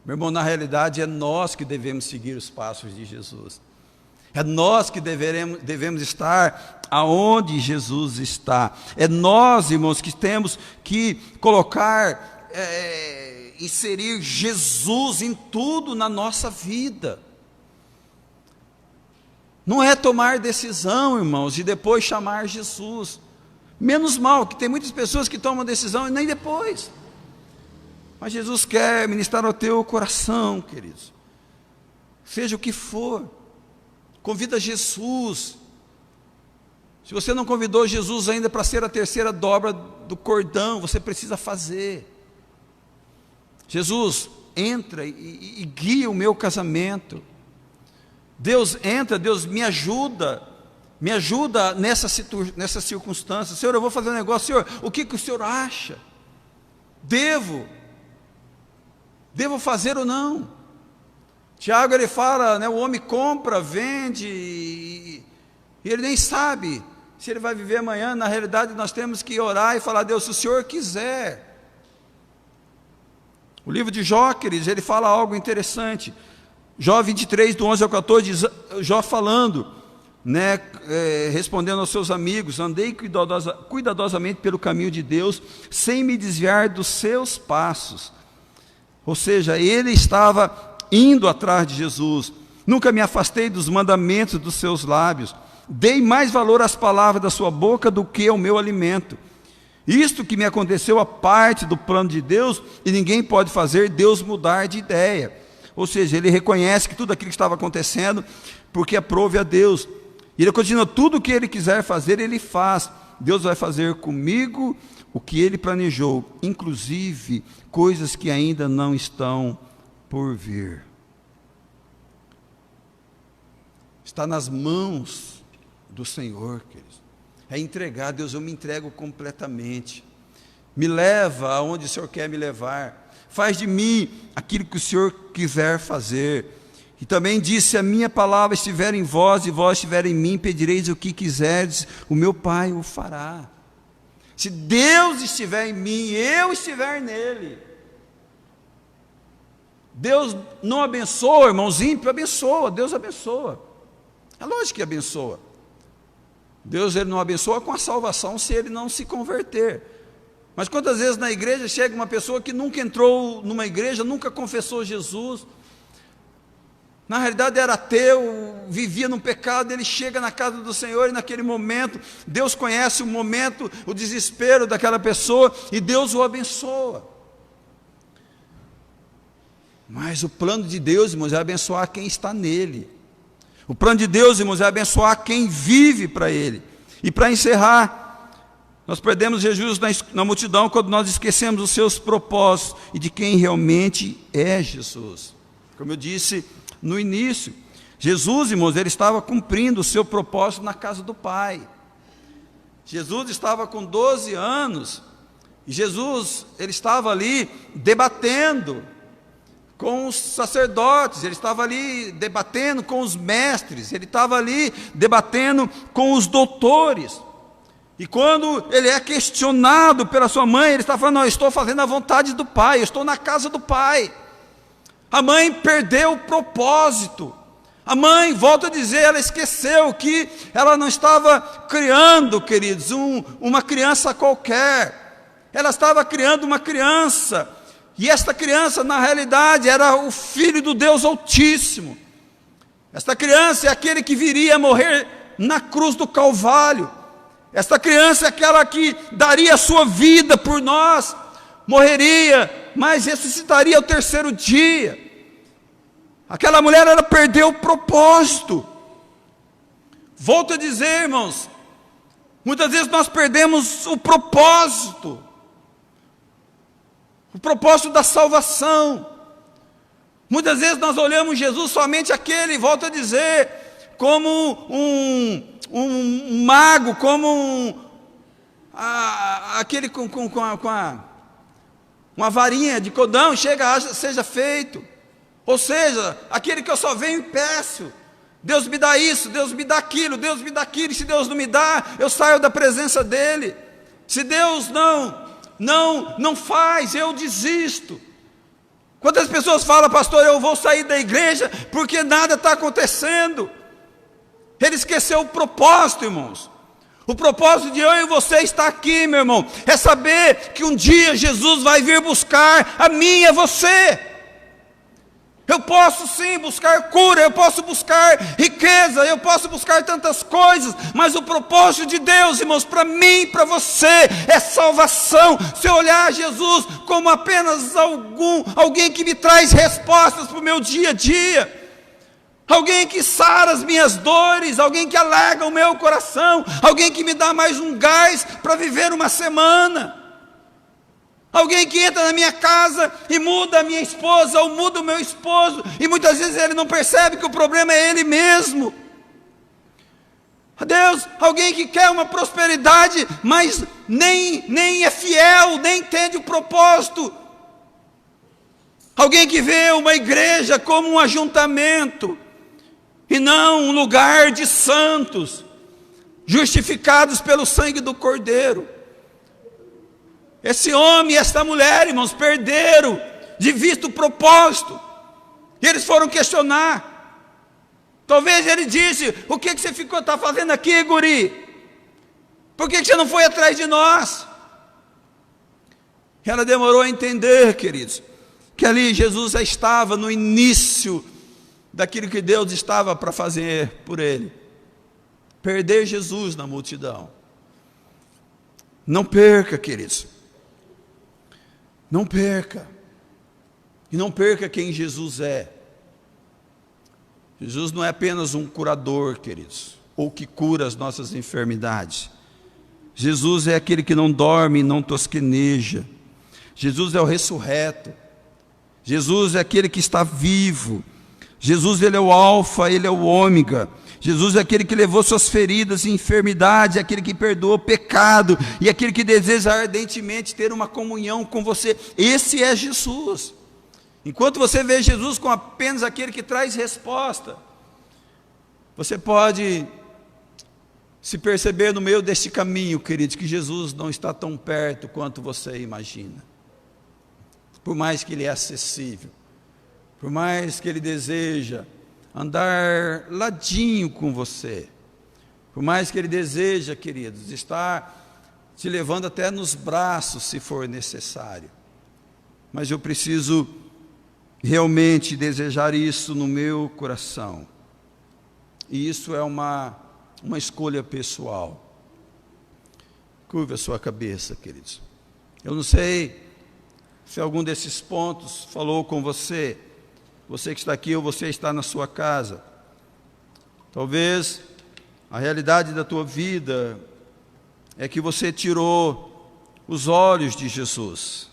Meu irmão, na realidade é nós que devemos seguir os passos de Jesus. É nós que devemos estar aonde Jesus está. É nós, irmãos, que temos que colocar, inserir Jesus em tudo na nossa vida. Não é tomar decisão, irmãos, e depois chamar Jesus. Menos mal, que tem muitas pessoas que tomam decisão e nem depois. Mas Jesus quer ministrar ao teu coração, queridos. Seja o que for, convida Jesus. Se você não convidou Jesus ainda para ser a terceira dobra do cordão, você precisa fazer. Jesus, entra e guia o meu casamento. Deus entra, Deus me ajuda nessa circunstância. Senhor, eu vou fazer um negócio. Senhor, o que o Senhor acha? Devo fazer ou não? Tiago, ele fala, né, o homem compra, vende, e ele nem sabe se ele vai viver amanhã. Na realidade, nós temos que orar e falar: Deus, se o Senhor quiser. O livro de Jó, queridos, ele fala algo interessante. Jó 23, do 11 ao 14, diz, Jó falando, né, respondendo aos seus amigos: andei cuidadosamente pelo caminho de Deus, sem me desviar dos seus passos. Ou seja, ele estava indo atrás de Jesus. Nunca me afastei dos mandamentos dos seus lábios. Dei mais valor às palavras da sua boca do que ao meu alimento. Isto que me aconteceu a parte do plano de Deus, e ninguém pode fazer Deus mudar de ideia. Ou seja, ele reconhece que tudo aquilo que estava acontecendo, porque aprove a Deus. E ele continua: tudo o que ele quiser fazer, ele faz. Deus vai fazer comigo o que ele planejou, inclusive coisas que ainda não estão por vir. está nas mãos do Senhor, queridos. É entregar. Deus, eu me entrego completamente. Me leva aonde o Senhor quer me levar. Faz de mim aquilo que o Senhor quiser fazer. E também disse: se a minha palavra estiver em vós e vós estiver em mim, pedireis o que quiserdes, o meu Pai o fará. Se Deus estiver em mim, eu estiver nele. Deus não abençoa, irmãos, ímpio abençoa, Deus abençoa. É lógico que abençoa. Deus, ele não abençoa com a salvação se ele não se converter. Mas quantas vezes na igreja chega uma pessoa que nunca entrou numa igreja, nunca confessou Jesus, na realidade era ateu, vivia no pecado, ele chega na casa do Senhor e naquele momento, Deus conhece o momento, o desespero daquela pessoa e Deus o abençoa. Mas o plano de Deus, irmãos, é abençoar quem está nele. O plano de Deus, irmãos, é abençoar quem vive para ele. E para encerrar, nós perdemos Jesus na multidão quando nós esquecemos os seus propósitos e de quem realmente é Jesus. Como eu disse no início, Jesus, irmãos, ele estava cumprindo o seu propósito na casa do Pai. Jesus estava com 12 anos, e Jesus, ele estava ali debatendo com os sacerdotes, ele estava ali debatendo com os mestres, ele estava ali debatendo com os doutores. E quando ele é questionado pela sua mãe, ele está falando: não, eu estou fazendo a vontade do Pai, eu estou na casa do Pai. A mãe perdeu o propósito. A mãe, volto a dizer, ela esqueceu que ela não estava criando, queridos, uma criança qualquer. Ela estava criando uma criança. E esta criança, na realidade, era o Filho do Deus Altíssimo. Esta criança é aquele que viria a morrer na cruz do Calvário. Esta criança é aquela que daria a sua vida por nós, morreria, mas ressuscitaria ao terceiro dia. Aquela mulher, ela perdeu o propósito. Volto a dizer, irmãos, muitas vezes nós perdemos o propósito da salvação. Muitas vezes nós olhamos Jesus somente aquele, volto a dizer, como um mago, como aquele com uma varinha de cordão, chega, seja feito. Ou seja, aquele que eu só venho e peço: Deus me dá isso, Deus me dá aquilo, Deus me dá aquilo, e se Deus não me dá, eu saio da presença dEle. Se Deus não faz, eu desisto. Quantas pessoas falam: pastor, eu vou sair da igreja porque nada está acontecendo. Ele esqueceu o propósito, irmãos. O propósito de eu e você estar aqui, meu irmão, é saber que um dia Jesus vai vir buscar a mim e a você. Eu posso sim buscar cura, eu posso buscar riqueza, eu posso buscar tantas coisas, mas o propósito de Deus, irmãos, para mim e para você, é salvação. Se eu olhar Jesus como apenas alguém que me traz respostas para o meu dia a dia, alguém que sara as minhas dores, alguém que alega o meu coração, alguém que me dá mais um gás para viver uma semana, alguém que entra na minha casa e muda a minha esposa, ou muda o meu esposo, e muitas vezes ele não percebe que o problema é ele mesmo. Deus, alguém que quer uma prosperidade, mas nem é fiel, nem entende o propósito. Alguém que vê uma igreja como um ajuntamento, e não um lugar de santos, justificados pelo sangue do Cordeiro. Esse homem e essa mulher, irmãos, perderam de vista o propósito. E eles foram questionar. Talvez ele disse: o que você está fazendo aqui, guri? Por que você não foi atrás de nós? E ela demorou a entender, queridos, que ali Jesus já estava no início daquilo que Deus estava para fazer por ele. Perder Jesus na multidão. Não perca, queridos. Não perca. E não perca quem Jesus é. Jesus não é apenas um curador, queridos, ou que cura as nossas enfermidades. Jesus é aquele que não dorme e não tosqueneja. Jesus é o ressurreto. Jesus é aquele que está vivo. Jesus, ele é o alfa, ele é o ômega. Jesus é aquele que levou suas feridas e enfermidades, é aquele que perdoa o pecado, e é aquele que deseja ardentemente ter uma comunhão com você. Esse é Jesus. Enquanto você vê Jesus como apenas aquele que traz resposta, você pode se perceber no meio deste caminho, queridos, que Jesus não está tão perto quanto você imagina. Por mais que Ele é acessível, por mais que Ele deseja andar ladinho com você, por mais que Ele deseja, queridos, estar te levando até nos braços, se for necessário. Mas eu preciso realmente desejar isso no meu coração. E isso é uma escolha pessoal. Curva a sua cabeça, queridos. Eu não sei se algum desses pontos falou com você, você que está aqui ou você está na sua casa. Talvez a realidade da tua vida é que você tirou os olhos de Jesus.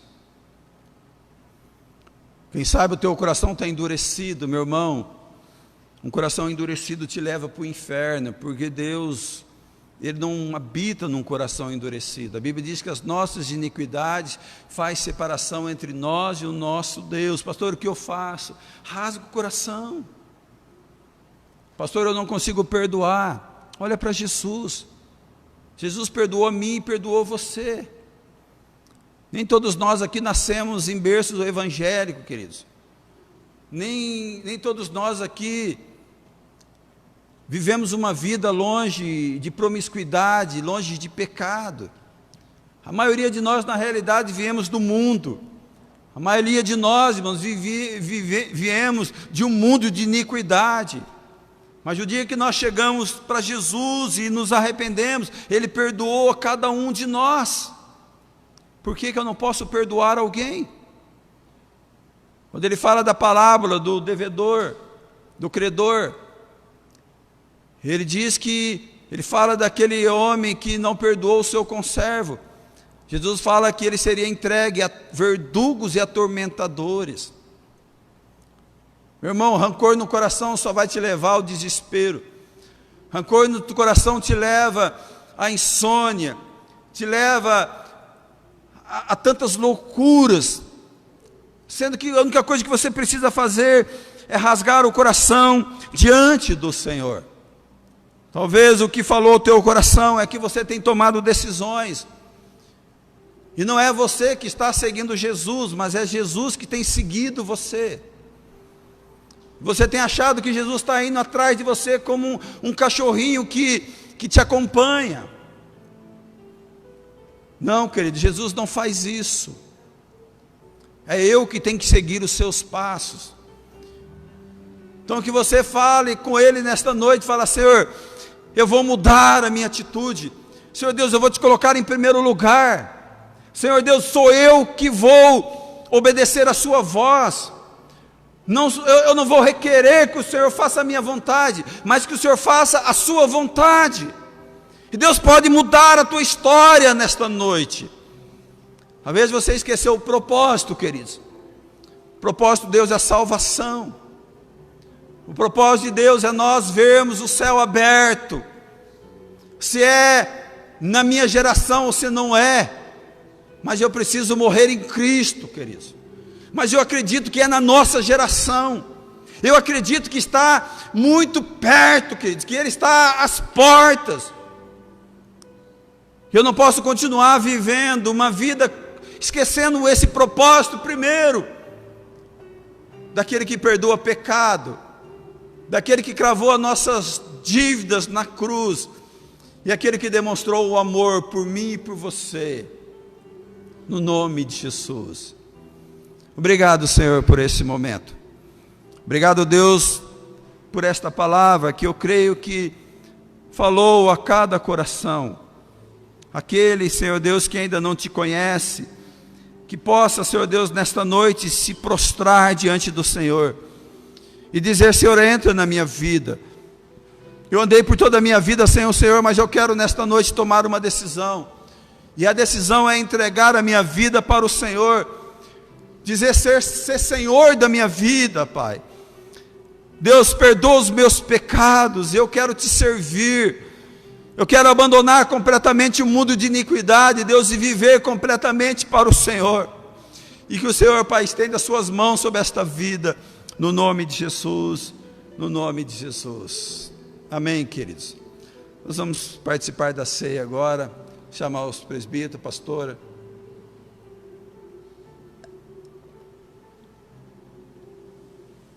Quem sabe o teu coração está endurecido, meu irmão. Um coração endurecido te leva para o inferno, porque Deus, Ele não habita num coração endurecido. A Bíblia diz que as nossas iniquidades faz separação entre nós e o nosso Deus. Pastor, o que eu faço? Rasga o coração. Pastor, eu não consigo perdoar. Olha para Jesus. Jesus perdoou a mim e perdoou você. Nem todos nós aqui nascemos em berços evangélicos, queridos. Nem todos nós aqui vivemos uma vida longe de promiscuidade, longe de pecado. A maioria de nós, na realidade, viemos do mundo. A maioria de nós, irmãos, viemos de um mundo de iniquidade. Mas o dia que nós chegamos para Jesus e nos arrependemos, Ele perdoou a cada um de nós. Por que eu não posso perdoar alguém? Quando Ele fala da parábola do devedor, do credor, Ele diz que, Ele fala daquele homem que não perdoou o seu conservo. Jesus fala que ele seria entregue a verdugos e atormentadores. Meu irmão, rancor no coração só vai te levar ao desespero. Rancor no coração te leva à insônia, te leva a tantas loucuras, sendo que a única coisa que você precisa fazer é rasgar o coração diante do Senhor. Talvez o que falou o teu coração é que você tem tomado decisões, e não é você que está seguindo Jesus, mas é Jesus que tem seguido você. Você tem achado que Jesus está indo atrás de você como um cachorrinho que te acompanha. Não, querido, Jesus não faz isso. É eu que tenho que seguir os seus passos. Então que você fale com Ele nesta noite, fala: Senhor, eu vou mudar a minha atitude. Senhor Deus, eu vou te colocar em primeiro lugar. Senhor Deus, sou eu que vou obedecer a sua voz. Eu não vou requerer que o Senhor faça a minha vontade, mas que o Senhor faça a sua vontade. E Deus pode mudar a tua história nesta noite. Às vezes você esqueceu o propósito, queridos. O propósito de Deus é a salvação. O propósito de Deus é nós vermos o céu aberto. Se é na minha geração ou se não é, mas eu preciso morrer em Cristo, queridos. Mas eu acredito que é na nossa geração. Eu acredito que está muito perto, queridos, que Ele está às portas. Eu não posso continuar vivendo uma vida esquecendo esse propósito primeiro, daquele que perdoa pecado, daquele que cravou as nossas dívidas na cruz, e aquele que demonstrou o amor por mim e por você, no nome de Jesus. Obrigado, Senhor, por esse momento. Obrigado, Deus, por esta palavra que eu creio que falou a cada coração. Aquele, Senhor Deus, que ainda não te conhece, que possa, Senhor Deus, nesta noite se prostrar diante do Senhor e dizer: Senhor, entra na minha vida. Eu andei por toda a minha vida sem o Senhor, mas eu quero nesta noite tomar uma decisão, e a decisão é entregar a minha vida para o Senhor, dizer ser Senhor da minha vida, Pai. Deus, perdoa os meus pecados, eu quero te servir, eu quero abandonar completamente o mundo de iniquidade, Deus, e viver completamente para o Senhor. E que o Senhor, Pai, estenda as suas mãos sobre esta vida, no nome de Jesus, no nome de Jesus. Amém, queridos. Nós vamos participar da ceia agora, chamar os presbíteros, pastora.